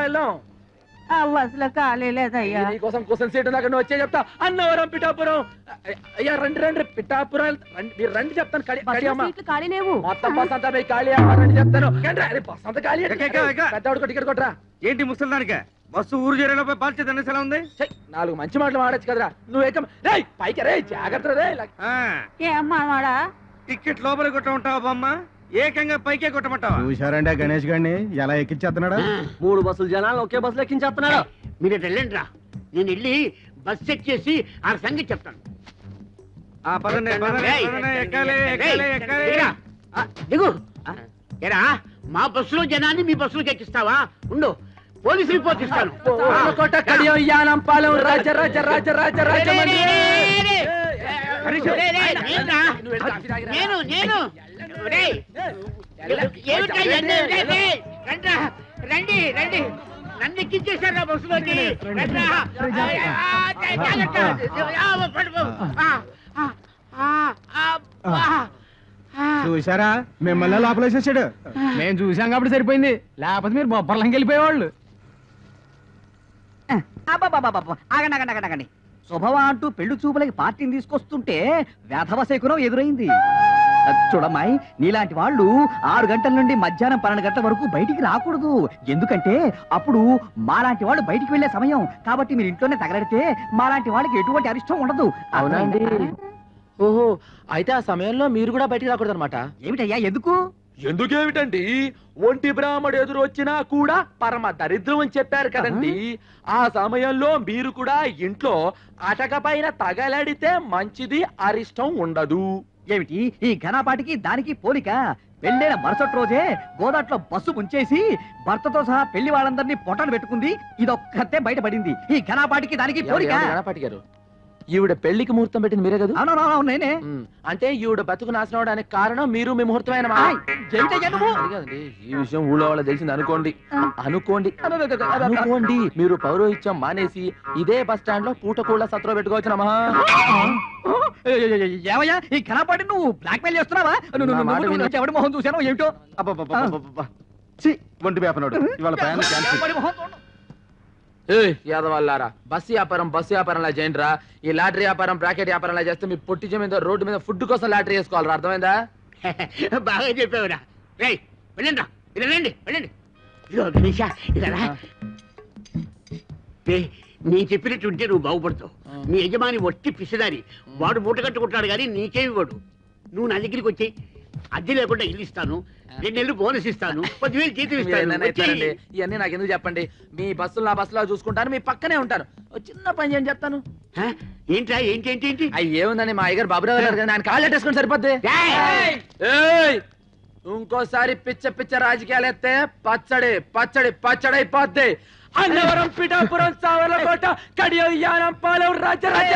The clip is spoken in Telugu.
వెళ్దాం. బస్సులో ఖాళీ లేదయ్యా. నీకోసం కోసం సీటు నాకు నువ్వు వచ్చే చెప్తా. అన్నవరం పిఠాపురం. అయ్యా రండి రండి పిఠాపురం మీరు రండి చెప్తాను. మొత్తం బస్ అంతా మీ ఖాళీ రండి చెప్తాను. బస్ అంతా ఖాళీ. పెద్దవాడికి టికెట్ కొట్టరా. ఏంటి ముసలిదానికే బస్సు ఊరు చేరేలోపై బాధ్యత ఎలా ఉంది? 4 మంచి మాటలు మాడచ్చు కదరా. నువ్వు పైకి రే జాగ్రత్త రే. ఏమాడా టికెట్ లోపల కొట్టమంటావా బామ్మ? ఏకంగా పైకే కొట్టమంటావా? చూశారండి గణేష్ గారిని ఎలా ఎక్కించేస్తున్నాడా? 3 బస్సులు జనాలు ఒకే బస్సులో ఎక్కించేస్తున్నాడు. మీరు వెళ్ళండి రా, నేను వెళ్ళి బస్ చెక్ చేసి ఆ సంగతి చెప్తాను. దిగు. ఎరా మా బస్సులో జనాన్ని మీ బస్సులోకి ఎక్కిస్తావా? ఉండు, పోలీసు రిపోర్ట్ ఇస్తాను. రండి రండి, నన్ను ఎక్కించేశారా బస్సులోకి? చూసారా మిమ్మల్ని లోపలేసేసాడు. మేము చూసాం కాబట్టి సరిపోయింది, లేకపోతే మీరు బొబ్బర్లంకి వెళ్ళిపోయేవాళ్ళు. ఆగండి. శుభవా అంటూ పెళ్లి చూపులకి పార్టీని తీసుకొస్తుంటే వేధవ శకునం ఎదురైంది. చూడమ్మాయి, నీలాంటి వాళ్ళు 6 గంటల నుండి మధ్యాహ్నం 12 గంటల వరకు బయటికి రాకూడదు. ఎందుకంటే అప్పుడు మాలాంటి వాళ్ళు బయటికి వెళ్లే సమయం. కాబట్టి మీరు ఇంట్లోనే తగలడితే మాలాంటి వాళ్ళకి ఎటువంటి అరిష్టం ఉండదు. అవునండి. ఓహో, అయితే ఆ సమయంలో మీరు కూడా బయటికి రాకూడదు అనమాట. ఏమిటయ్యా ఎందుకు? ఎందుకేమిటండి, ఒంటి బ్రాహ్మడు ఎదురు వచ్చినా కూడా పరమ దరిద్రం అని చెప్పారు కదండి. ఆ సమయంలో మీరు కూడా ఇంట్లో అటక పైన తగలడితే మంచిది, అరిష్టం ఉండదు. ఏమిటి ఈ ఘనపాటికి దానికి పోలిక? పెళ్ళైన మరుసటి రోజే గోదాట్లో బస్సు ముంచేసి భర్తతో సహా పెళ్లి వాళ్ళందరినీ పొట్టను పెట్టుకుంది. ఇదొక్కతే బయటపడింది. ఈ ఘనపాటికి దానికి పోలిక? గణపాటి గారు, ఈవిడ పెళ్లికి ముహూర్తం పెట్టింది మీరే కదా? అవునవును నేనే. అంటే ఈవిడ బతుకు నాశనం అవడానికి కారణం మీరు, మీ ముహూర్తమైన. ఈ విషయం ఊళ్ళో వాళ్ళ తెలిసింది అనుకోండి. మీరు పౌరోహిత్యం మానేసి ఇదే బస్ స్టాండ్ లో పూటకూళ్ళ సత్రం పెట్టుకోవచ్చు. నమః. ఏమయ్యా ఈ ఘనపాటి నువ్వు బ్లాక్ మెయిల్ చేస్తున్నావా? ఎవడి మొహం చూసానో ఏమిటో. ఒంటి వేపనాడు ఇవాళ ప్రయాణం. యాదవల్లారా, బస్సు వ్యాపారంలా చేయండి రా. ఈ లాటరీ వ్యాపారం, బ్రాకెట్ వ్యాపారంలా చేస్తే మీ పొట్టి మీద రోడ్డు మీద ఫుడ్ కోసం లాటరీ వేసుకోవాలరా. అర్థమైందా? బాగా చెప్పావురా. వెళ్ళండి రా, వెళ్ళండి వెళ్ళండి. ఇదిగో గణేష, ఇలా నేను చెప్పినట్టుంటే నువ్వు బాగుపడతావు. నీ యజమాని ఒట్టి పిసిదారి, వాడు మూట కట్టుకుంటాడు కానీ నీకేమి వాడు. నువ్వు నా దగ్గరికి వచ్చి అద్దె లేకుండా ఇల్లు ఇస్తాను, 2 నెలలు బోనస్ ఇస్తాను, 10,000 జీతం ఇస్తాను. ఇవన్నీ నాకు ఎందుకు చెప్పండి. మీ బస్సులు నా బస్సులో చూసుకుంటాను, మీ పక్కనే ఉంటాను. చిన్న పని చేయండి చెప్తాను. ఏంట్రా ఏంటి ఏంటి ఏంటి? అవి ఏముందని మా అయ్యగారు బాబురావు గారు ఆయన కాళ్ళు ఎట్టేసుకుని సరిపోద్ది. ఇంకోసారి పిచ్చ రాజకీయాలు ఎత్తే పచ్చడి అయిపోద్ది. అన్నవరం, పిఠాపురం, సావర్లకోట, కడియం, యానం, పాలెం, రాజరాజ